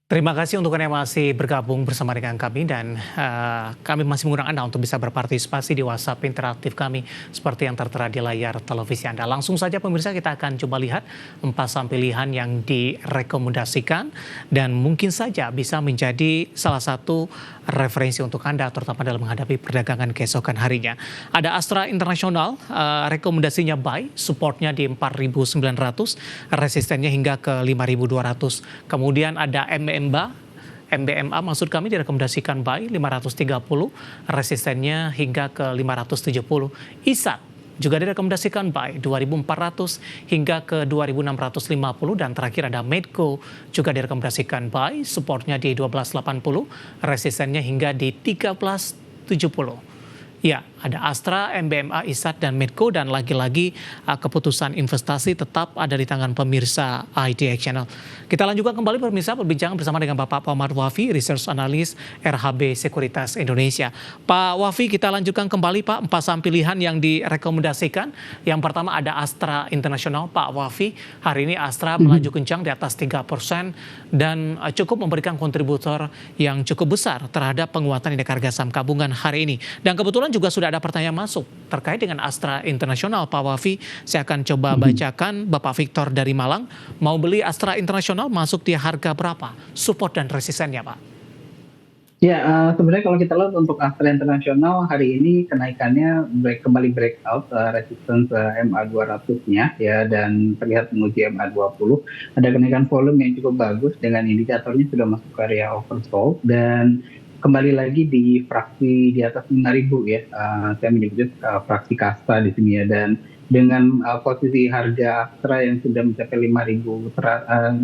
Terima kasih untuk Anda yang masih bergabung bersama dengan kami dan kami masih mengundang Anda untuk bisa berpartisipasi di WhatsApp interaktif kami seperti yang tertera di layar televisi Anda. Langsung saja pemirsa kita akan coba lihat 4 saham pilihan yang direkomendasikan dan mungkin saja bisa menjadi salah satu referensi untuk Anda terutama dalam menghadapi perdagangan keesokan harinya. Ada Astra Internasional, rekomendasinya buy, supportnya di 4.900, resistennya hingga ke 5.200. Kemudian ada MBMA maksud kami direkomendasikan buy 530, resistennya hingga ke 570. ISAT juga direkomendasikan buy 2.400 hingga ke 2.650 dan terakhir ada Medco juga direkomendasikan buy, supportnya di 1280, resistennya hingga di 1370. Ya, ada Astra, MBMA, ISAT, dan Medco, dan lagi-lagi keputusan investasi tetap ada di tangan pemirsa IDX Channel. Kita lanjutkan kembali pemirsa perbincangan bersama dengan Bapak Muhammad Wafi, Research Analyst RHB Sekuritas Indonesia. Pak Wafi, kita lanjutkan kembali Pak, 4 saham pilihan yang direkomendasikan. Yang pertama ada Astra Internasional, Pak Wafi. Hari ini Astra melaju kencang di atas 3% dan cukup memberikan kontributor yang cukup besar terhadap penguatan indeks harga saham gabungan hari ini. Dan kebetulan juga sudah ada pertanyaan masuk terkait dengan Astra Internasional, Pak Wafi. Saya akan coba bacakan. Bapak Victor dari Malang, mau beli Astra Internasional masuk di harga berapa? Support dan resistennya, Pak? Ya, sebenarnya kalau kita lihat untuk Astra Internasional hari ini kenaikannya kembali breakout resistance MA200-nya ya, dan terlihat menguji MA20. Ada kenaikan volume yang cukup bagus dengan indikatornya sudah masuk ke area oversold dan kembali lagi di fraksi di atas 5.000 ya. Saya menyebutnya fraksi kasta di sini ya, dan dengan posisi harga Astra yang sudah mencapai 5.000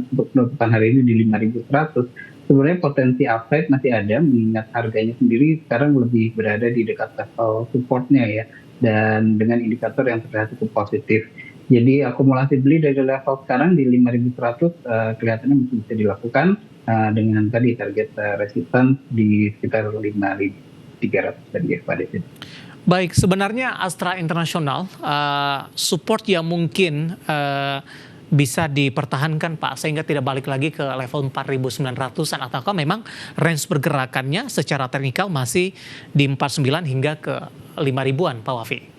untuk penutupan hari ini di 5.100, sebenarnya potensi upside masih ada mengingat harganya sendiri sekarang lebih berada di dekat level supportnya ya, dan dengan indikator yang terlihat cukup positif. Jadi akumulasi beli dari level sekarang di 5.100 kelihatannya masih bisa dilakukan dengan tadi target resistance di sekitar 5.300 tadi ya Pak David. Baik, sebenarnya Astra Internasional support yang mungkin bisa dipertahankan Pak sehingga tidak balik lagi ke level 4.900-an, ataukah memang range pergerakannya secara teknikal masih di 49 hingga ke 5.000-an Pak Wafi?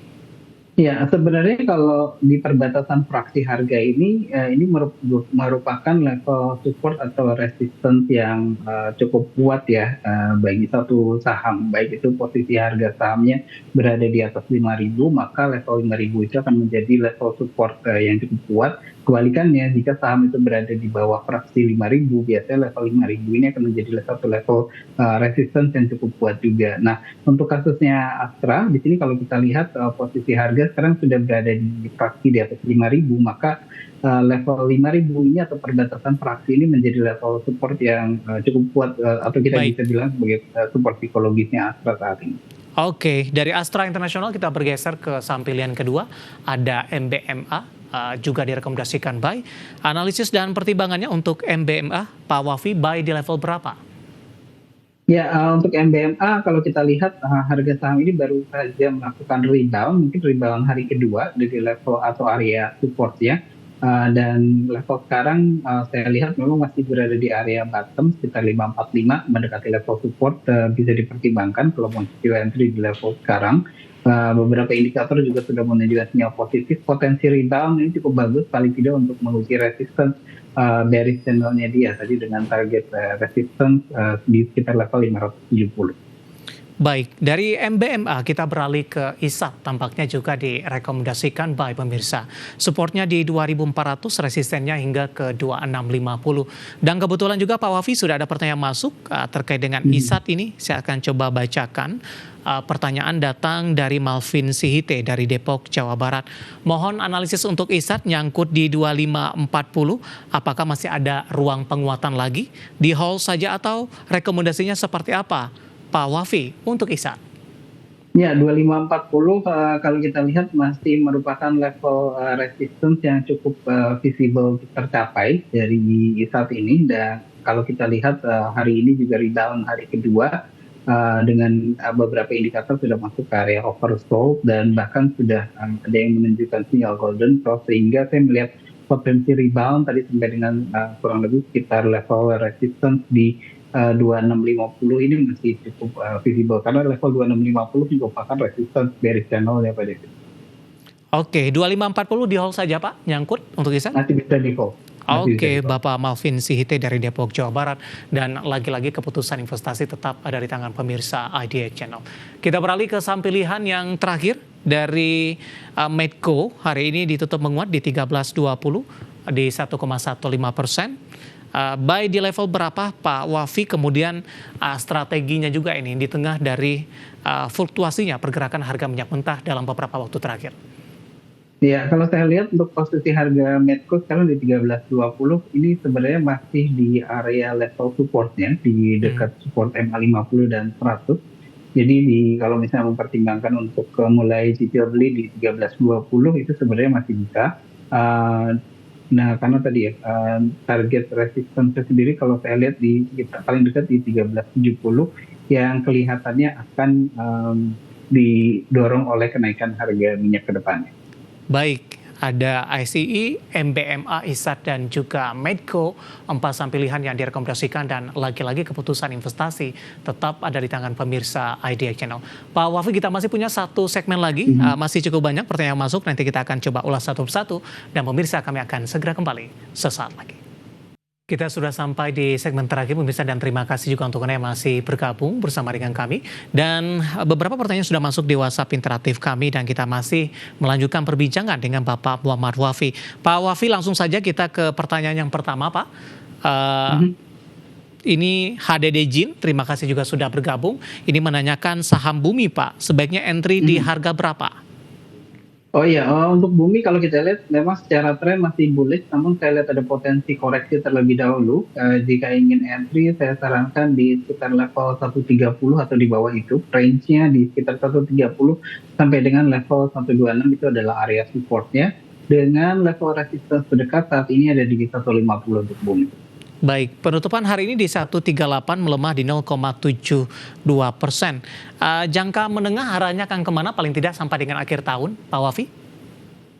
Ya, sebenarnya kalau di perbatasan fraksi harga ini merupakan level support atau resistance yang cukup kuat ya bagi satu saham. Baik itu posisi harga sahamnya berada di atas 5.000, maka level 5.000 itu akan menjadi level support yang cukup kuat. Kebalikannya, jika saham itu berada di bawah fraksi 5.000, biasanya level 5.000 ini akan menjadi satu level resistance yang cukup kuat juga. Nah, untuk kasusnya Astra, di sini kalau kita lihat posisi harga sekarang sudah berada di fraksi di atas 5.000, maka level 5.000 ini atau perbatasan fraksi ini menjadi level support yang cukup kuat atau kita bisa bilang sebagai support psikologisnya Astra saat ini. Oke, dari Astra Internasional kita bergeser ke saham pilihan kedua, ada MBMA. Juga direkomendasikan buy. Analisis dan pertimbangannya untuk MBMA, Pak Wafi, buy di level berapa? Ya, untuk MBMA kalau kita lihat harga saham ini baru saja melakukan rebound, mungkin rebound hari kedua dari level atau area support ya. Dan level sekarang saya lihat memang masih berada di area bottom sekitar 545, mendekati level support, bisa dipertimbangkan kalau mau entry di level sekarang. Beberapa indikator juga sudah menunjukkan sinyal positif, potensi rebound ini cukup bagus paling tidak untuk menguji resistance bearish channelnya dia tadi dengan target resistance di sekitar level 570. Baik, dari MBMA kita beralih ke ISAT, tampaknya juga direkomendasikan buy pemirsa. Supportnya di 2.400, resistennya hingga ke 2.650. Dan kebetulan juga Pak Wafi sudah ada pertanyaan masuk terkait dengan ISAT ini. Saya akan coba bacakan. Pertanyaan datang dari Malvin Sihite dari Depok, Jawa Barat. Mohon analisis untuk ISAT nyangkut di 2540. Apakah masih ada ruang penguatan lagi? Di hold saja atau rekomendasinya seperti apa? Pak Wafi untuk ISAT. Ya, 2540 kalau kita lihat masih merupakan level resistance yang cukup visible tercapai dari ISAT ini, dan kalau kita lihat hari ini juga rebound hari kedua dengan beberapa indikator sudah masuk ke area oversold dan bahkan sudah ada yang menunjukkan sinyal golden cross, sehingga saya melihat potensi rebound tadi sampai dengan kurang lebih sekitar level resistance di 2650 ini masih cukup visible karena level 2650 merupakan resistance bearish channel ya Pak David. Oke, 2540 di hold saja Pak, nyangkut untuk Ihsan? Masih bisa di hold. Oke, Bapak Malvin Sihite dari Depok, Jawa Barat. Dan lagi-lagi keputusan investasi tetap ada di tangan pemirsa IDX Channel. Kita beralih ke saham pilihan yang terakhir dari Medco. Hari ini ditutup menguat di 13.20 di 1,15%. Buy di level berapa Pak Wafi? Kemudian strateginya juga ini di tengah dari fluktuasinya pergerakan harga minyak mentah dalam beberapa waktu terakhir. Ya, kalau saya lihat untuk posisi harga Medco sekarang di 13.20 ini sebenarnya masih di area level supportnya, di dekat support MA50 dan 100. Jadi kalau misalnya mempertimbangkan untuk mulai cicil beli di 13.20 itu sebenarnya masih bisa. Nah, karena tadi ya target resistance sendiri kalau saya lihat di paling dekat di 13.70 yang kelihatannya akan didorong oleh kenaikan harga minyak ke depannya. Baik, ada ICI, MBMA, ISAT, dan juga Medco, 4 saham pilihan yang direkomendasikan dan lagi-lagi keputusan investasi tetap ada di tangan pemirsa IDX Channel. Pak Wafi, kita masih punya satu segmen lagi, masih cukup banyak pertanyaan masuk, nanti kita akan coba ulas satu persatu, dan pemirsa kami akan segera kembali sesaat lagi. Kita sudah sampai di segmen terakhir pemirsa dan terima kasih juga untuk Anda yang masih bergabung bersama dengan kami. Dan beberapa pertanyaan sudah masuk di WhatsApp interaktif kami dan kita masih melanjutkan perbincangan dengan Bapak Muhammad Wafi. Pak Wafi, langsung saja kita ke pertanyaan yang pertama Pak. Ini HDD Jin, terima kasih juga sudah bergabung. Ini menanyakan saham Bumi Pak, sebaiknya entry di harga berapa? Oh iya, untuk Bumi kalau kita lihat memang secara tren masih bullish, namun saya lihat ada potensi koreksi terlebih dahulu. Jika ingin entry, saya sarankan di sekitar level 130 atau di bawah itu. Range-nya di sekitar 130 sampai dengan level 126 itu adalah area supportnya. Dengan level resistance terdekat saat ini ada di 150 untuk Bumi. Baik, penutupan hari ini di 138 melemah di 0,72%. Jangka menengah arahnya akan kemana paling tidak sampai dengan akhir tahun, Pak Wafi?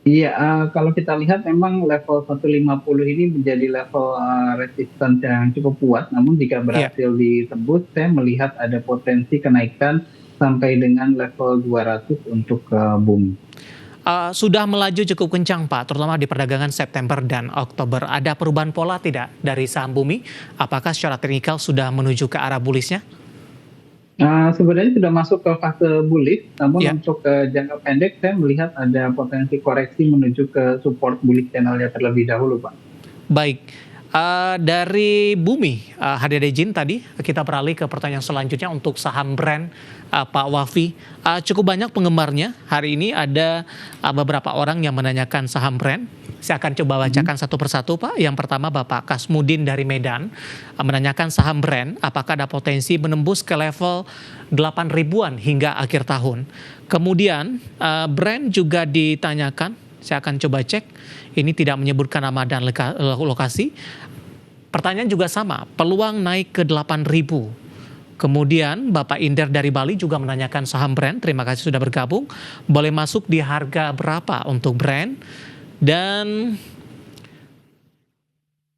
Iya, kalau kita lihat memang level 150 ini menjadi level resistance yang cukup kuat. Namun jika berhasil ditembus, saya melihat ada potensi kenaikan sampai dengan level 200 untuk Bumi. Sudah melaju cukup kencang Pak, terutama di perdagangan September dan Oktober. Ada perubahan pola tidak dari saham Bumi? Apakah secara teknikal sudah menuju ke arah bullishnya? Sebenarnya sudah masuk ke fase bullish, namun untuk jangka pendek saya melihat ada potensi koreksi menuju ke support bullish channelnya terlebih dahulu Pak. Baik. Dari Bumi, HDD Jin tadi, kita beralih ke pertanyaan selanjutnya untuk saham brand Pak Wafi. Cukup banyak penggemarnya, hari ini ada beberapa orang yang menanyakan saham brand. Saya akan coba bacakan satu persatu Pak. Yang pertama Bapak Kasmudin dari Medan, menanyakan saham brand, apakah ada potensi menembus ke level 8 ribuan hingga akhir tahun. Kemudian brand juga ditanyakan, saya akan coba cek, ini tidak menyebutkan nama dan lokasi. Pertanyaan juga sama, peluang naik ke 8.000. Kemudian Bapak Inder dari Bali juga menanyakan saham brand, terima kasih sudah bergabung. Boleh masuk di harga berapa untuk brand? Dan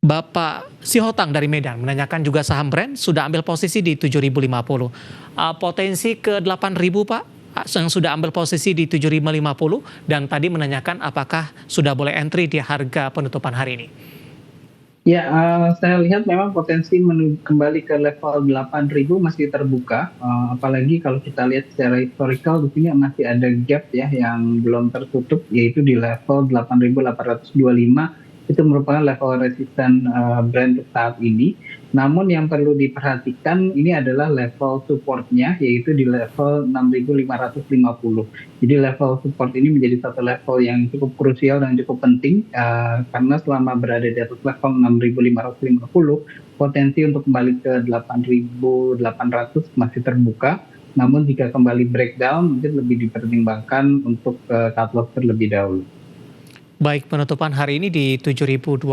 Bapak Sihotang dari Medan menanyakan juga saham brand, sudah ambil posisi di 7.050. Potensi ke 8.000 Pak? Yang sudah ambil posisi di 7.050 dan tadi menanyakan apakah sudah boleh entry di harga penutupan hari ini. Ya, saya lihat memang potensi kembali ke level 8.000 masih terbuka, apalagi kalau kita lihat secara historical di sini masih ada gap ya yang belum tertutup, yaitu di level 8.825. Itu merupakan level resisten brand saat ini. Namun yang perlu diperhatikan ini adalah level supportnya, yaitu di level 6.550. Jadi level support ini menjadi satu level yang cukup krusial dan cukup penting, karena selama berada di atas level 6.550, potensi untuk kembali ke 8.800 masih terbuka. Namun jika kembali breakdown, mungkin lebih dipertimbangkan untuk cut loss terlebih dahulu. Baik, penutupan hari ini di 7.025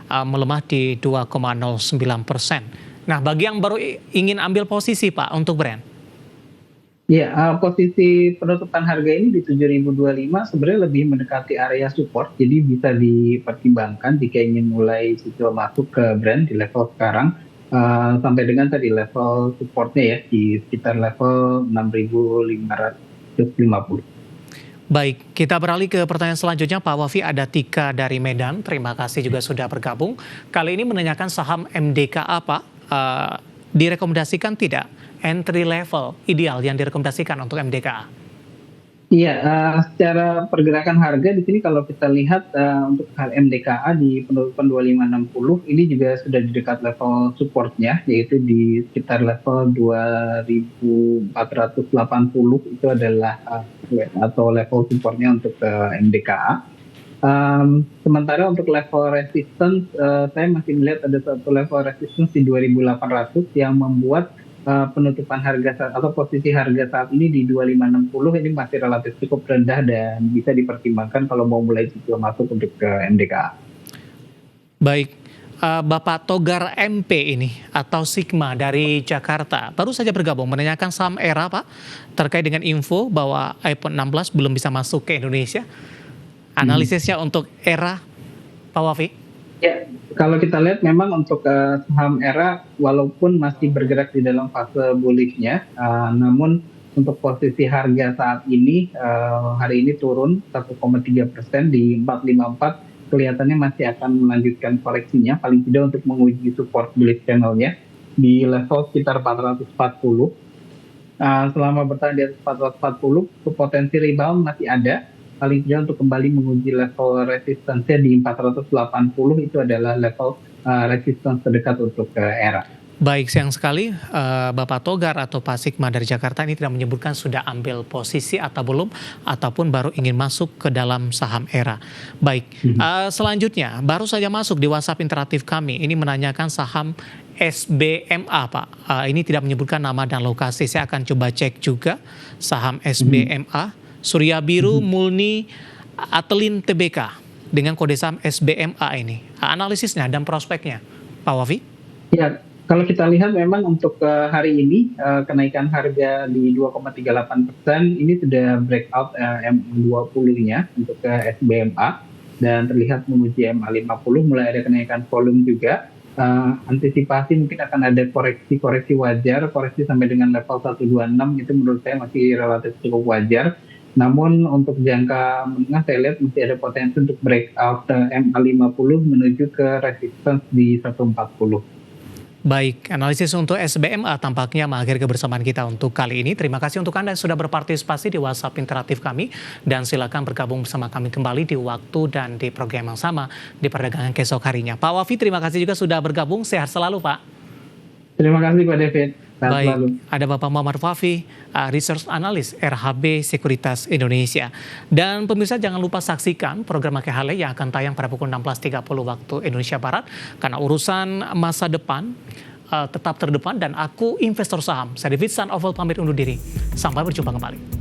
melemah di 2,09%. Nah, bagi yang baru ingin ambil posisi Pak untuk brand? Ya, posisi penutupan harga ini di 7.025 sebenarnya lebih mendekati area support, jadi bisa dipertimbangkan jika ingin mulai cicil masuk ke brand di level sekarang, sampai dengan tadi level supportnya ya di sekitar level 6.550. Baik, kita beralih ke pertanyaan selanjutnya. Pak Wafi, ada Tika dari Medan. Terima kasih juga sudah bergabung. Kali ini menanyakan saham MDKA, Pak. Direkomendasikan tidak? Entry level ideal yang direkomendasikan untuk MDKA? Iya, secara pergerakan harga di sini kalau kita lihat untuk MDKA di penutupan 2560 ini juga sudah di dekat level supportnya, yaitu di sekitar level 2480 itu adalah atau level supportnya untuk MDKA. Sementara untuk level resistance, saya masih melihat ada satu level resistance di 2800 yang membuat penutupan harga atau posisi harga saat ini di 2560 ini masih relatif cukup rendah dan bisa dipertimbangkan kalau mau mulai cicil masuk untuk ke MDKA. Baik, Bapak Togar MP ini atau Sigma dari Jakarta baru saja bergabung menanyakan saham ERA, Pak, terkait dengan info bahwa iPhone 16 belum bisa masuk ke Indonesia. Analisisnya untuk ERA, Pak Wafi? Ya, kalau kita lihat memang untuk saham ERA walaupun masih bergerak di dalam fase bullish-nya, namun untuk posisi harga saat ini hari ini turun 1,3% di 454, kelihatannya masih akan melanjutkan koreksinya paling tidak untuk menguji support bullish channel-nya di level sekitar 440. Selama bertahan di atas 440, potensi rebound masih ada. Paling tidak untuk kembali menguji level resistance di 480 itu adalah level resistance terdekat untuk ERA. Baik, sayang sekali Bapak Togar atau Pak Sigma dari Jakarta ini tidak menyebutkan sudah ambil posisi atau belum, ataupun baru ingin masuk ke dalam saham ERA. Baik, selanjutnya baru saja masuk di WhatsApp interaktif kami, ini menanyakan saham SBMA, Pak. Ini tidak menyebutkan nama dan lokasi, saya akan coba cek juga saham SBMA. Surya Biru Mulni Atelin Tbk dengan kode saham SBMA ini. Analisisnya dan prospeknya, Pak Wafi? Ya, kalau kita lihat memang untuk hari ini kenaikan harga di 2,38% ini sudah breakout MA20-nya untuk SBMA dan terlihat menuju MA50, mulai ada kenaikan volume juga. Antisipasi mungkin akan ada koreksi wajar, koreksi sampai dengan level 126 itu menurut saya masih relatif cukup wajar. Namun untuk jangka menengah saya lihat masih ada potensi untuk breakout MA50 menuju ke resistance di 140. Baik, analisis untuk SBMA tampaknya mengakhiri kebersamaan kita untuk kali ini. Terima kasih untuk Anda yang sudah berpartisipasi di WhatsApp interaktif kami. Dan silakan bergabung bersama kami kembali di waktu dan di program yang sama di perdagangan keesok harinya. Pak Wafi, terima kasih juga sudah bergabung. Sehat selalu, Pak. Terima kasih, Pak David. Baik, ada Bapak Muhammad Wafi, Research Analyst RHB Sekuritas Indonesia. Dan pemirsa jangan lupa saksikan program Makai Hale yang akan tayang pada pukul 16.30 waktu Indonesia Barat. Karena urusan masa depan tetap terdepan dan aku investor saham. Saya David San Oval pamit undur diri. Sampai berjumpa kembali.